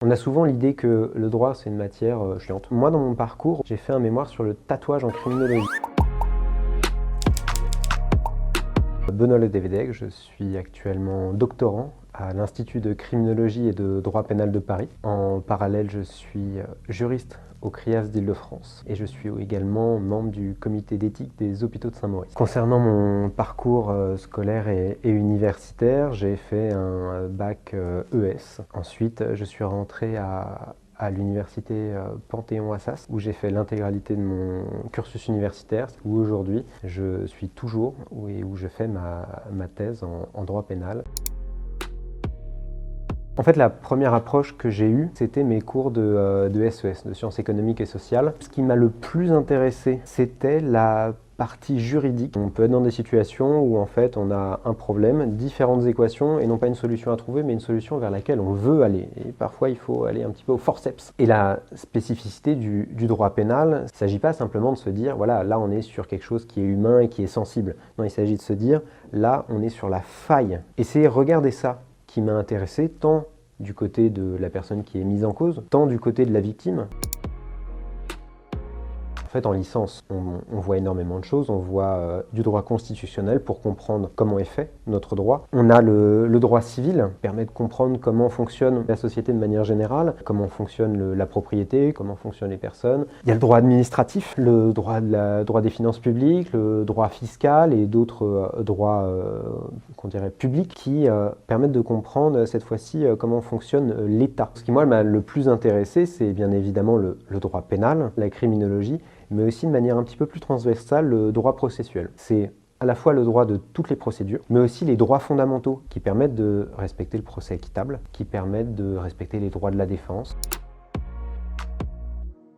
On a souvent l'idée que le droit, c'est une matière chiante. Moi, dans mon parcours, j'ai fait un mémoire sur le tatouage en criminologie. Benoît Ledevedeg, je suis actuellement doctorant à l'Institut de criminologie et de droit pénal de Paris. En parallèle, je suis juriste au CRIAS d'Île-de-France et je suis également membre du comité d'éthique des hôpitaux de Saint-Maurice. Concernant mon parcours scolaire et universitaire, j'ai fait un bac ES. Ensuite, je suis rentré à l'université Panthéon-Assas, où j'ai fait l'intégralité de mon cursus universitaire, où aujourd'hui je suis toujours et où je fais ma thèse en droit pénal. En fait, la première approche que j'ai eue, c'était mes cours de SES, de sciences économiques et sociales. Ce qui m'a le plus intéressé, c'était la partie juridique. On peut être dans des situations où en fait on a un problème, différentes équations et non pas une solution à trouver, mais une solution vers laquelle on veut aller. Et parfois il faut aller un petit peu au forceps. Et la spécificité du droit pénal, il ne s'agit pas simplement de se dire, voilà, là on est sur quelque chose qui est humain et qui est sensible. Non, il s'agit de se dire, là on est sur la faille. Et c'est regarder ça qui m'a intéressé, tant du côté de la personne qui est mise en cause, tant du côté de la victime. En fait, en licence, on voit énormément de choses. On voit du droit constitutionnel pour comprendre comment est fait notre droit. On a le droit civil, qui permet de comprendre comment fonctionne la société de manière générale, comment fonctionne la propriété, comment fonctionnent les personnes. Il y a le droit administratif, le droit des finances publiques, le droit fiscal et d'autres droits qu'on dirait publics qui permettent de comprendre cette fois-ci comment fonctionne l'État. Ce qui moi m'a le plus intéressé, c'est bien évidemment le droit pénal, la criminologie, mais aussi de manière un petit peu plus transversale, le droit processuel. C'est à la fois le droit de toutes les procédures, mais aussi les droits fondamentaux qui permettent de respecter le procès équitable, qui permettent de respecter les droits de la défense.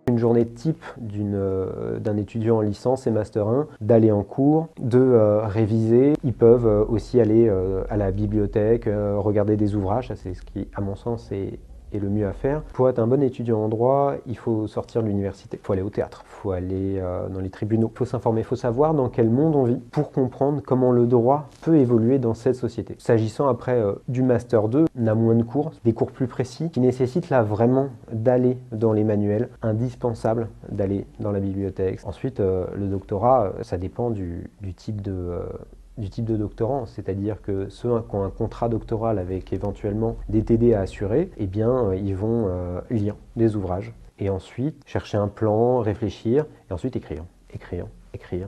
Une journée type d'un étudiant en licence et Master 1, d'aller en cours, de réviser. Ils peuvent aussi aller à la bibliothèque, regarder des ouvrages, ça c'est ce qui, à mon sens, est le mieux à faire. Pour être un bon étudiant en droit, il faut sortir de l'université. Il faut aller au théâtre, il faut aller dans les tribunaux, il faut s'informer, il faut savoir dans quel monde on vit pour comprendre comment le droit peut évoluer dans cette société. S'agissant après du Master 2, on a moins de cours, des cours plus précis, qui nécessitent là vraiment d'aller dans les manuels, indispensable d'aller dans la bibliothèque. Ensuite, le doctorat, ça dépend du type de doctorant, c'est-à-dire que ceux qui ont un contrat doctoral avec éventuellement des TD à assurer, eh bien, ils vont lire des ouvrages et ensuite chercher un plan, réfléchir et ensuite écrire.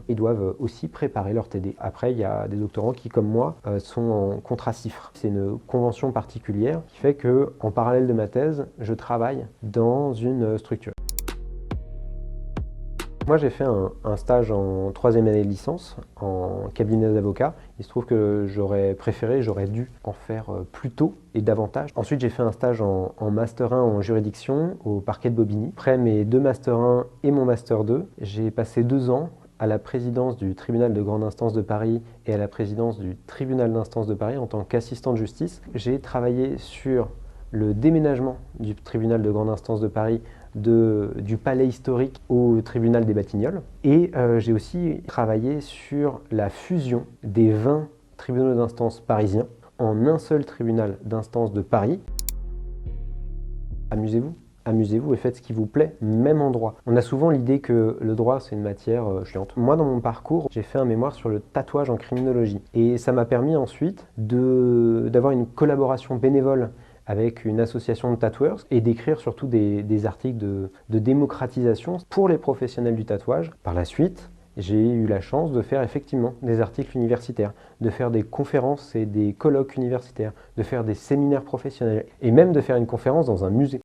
Ils doivent aussi préparer leur TD. Après, il y a des doctorants qui, comme moi, sont en contrat CIFRE. C'est une convention particulière qui fait qu'en parallèle de ma thèse, je travaille dans une structure. Moi, j'ai fait un stage en 3e année de licence en cabinet d'avocat. Il se trouve que j'aurais dû en faire plus tôt et davantage. Ensuite, j'ai fait un stage en Master 1 en juridiction au parquet de Bobigny. Après mes 2 Master 1 et mon Master 2, j'ai passé 2 ans à la présidence du tribunal de grande instance de Paris et à la présidence du tribunal d'instance de Paris en tant qu'assistant de justice. J'ai travaillé sur le déménagement du tribunal de grande instance de Paris du palais historique au tribunal des Batignolles. Et j'ai aussi travaillé sur la fusion des 20 tribunaux d'instance parisiens en un seul tribunal d'instance de Paris. Amusez-vous. Amusez-vous et faites ce qui vous plaît, même en droit. On a souvent l'idée que le droit, c'est une matière chiante. Moi, dans mon parcours, j'ai fait un mémoire sur le tatouage en criminologie. Et ça m'a permis ensuite d'avoir une collaboration bénévole avec une association de tatoueurs et d'écrire surtout des articles de démocratisation pour les professionnels du tatouage. Par la suite, j'ai eu la chance de faire effectivement des articles universitaires, de faire des conférences et des colloques universitaires, de faire des séminaires professionnels et même de faire une conférence dans un musée.